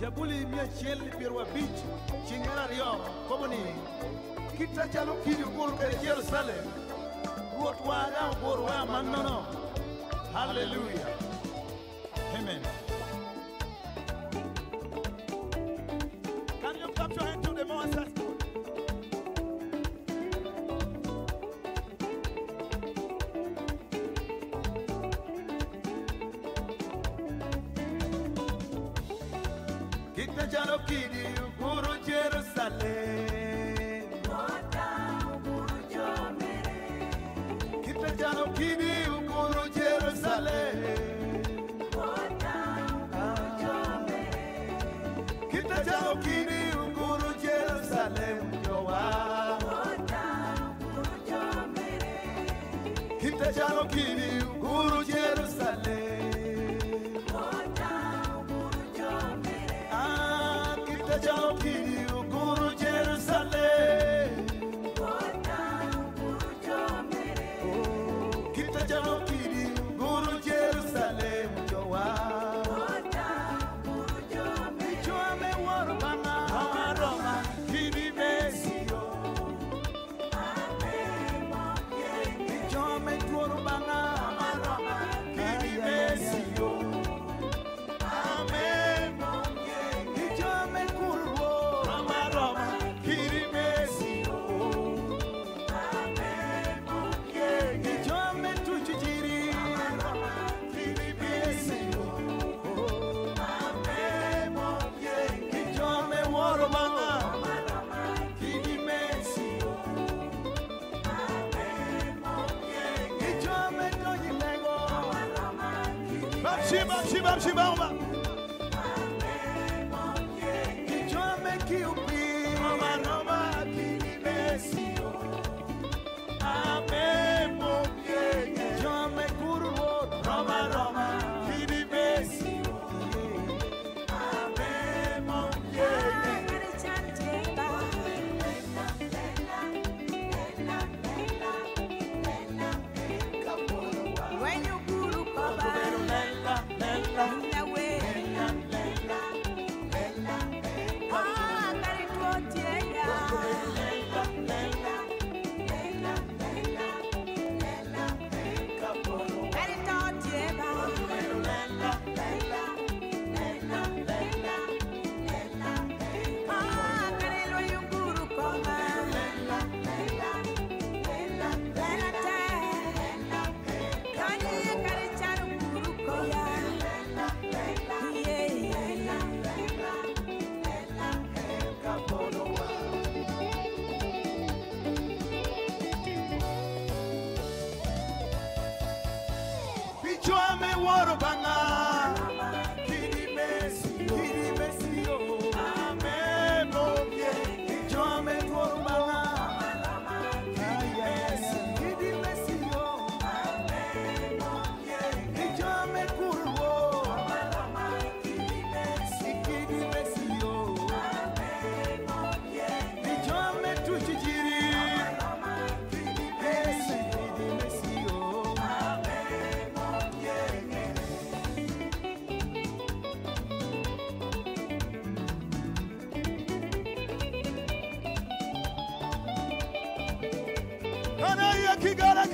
Zaburi 115 chingera rio komoni kita chalo kidi gol kare Jerusalem ruot waga gor wa mannono. Hallelujah. Amen. Can you clap your hand to the monsters? Kita chalo kidi guru Jerusalem. Kita chalo kidi guru Jerusalem. Kita chalo kidi guru Jerusalem. Kita chalo kidi guru Jerusalem. Kita chalo kidi guru Jerusalem. Kita chalo kidi guru Jerusalem. Shiba. Kigara